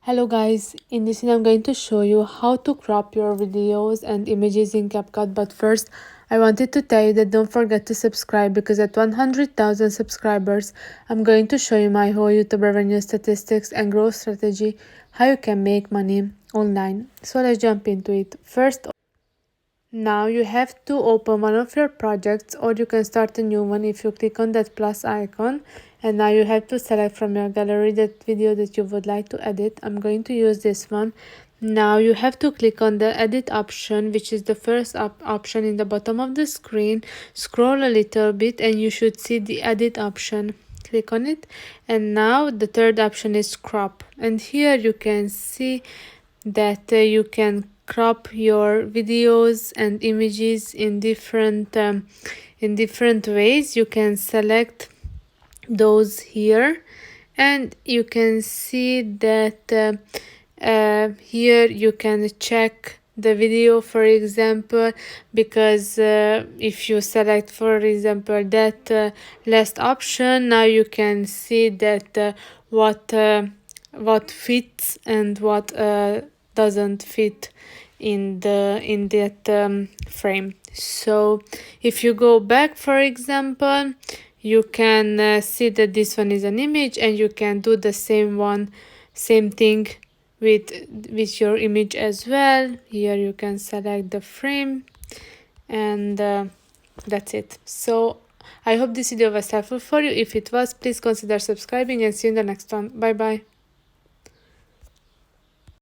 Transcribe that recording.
Hello guys, in this video I'm going to show you how to crop your videos and images in Capcut, but first I wanted to tell you that don't forget to subscribe, because at 100,000 subscribers I'm going to show you my whole YouTube revenue statistics and growth strategy, how you can make money online. So let's jump into it. First, now you have to open one of your projects, or you can start a new one if you click on that plus icon, and now you have to select from your gallery that video that you would like to edit. I'm going to use this one. Now you have to click on the edit option, which is the first option in the bottom of the screen. Scroll a little bit and you should see the edit option. Click on it, and now the third option is crop, and here you can see that you can crop your videos and images in different ways. You can select those here, and you can see that here you can check the video, for example, because if you select, for example, that last option, now you can see that what fits and what doesn't fit in that frame. So if you go back, for example, you can see that this one is an image, and you can do the same thing with your image as well. Here you can select the frame, and that's it. So I hope this video was helpful for you. If it was, please consider subscribing, and see you in the next one. Bye bye.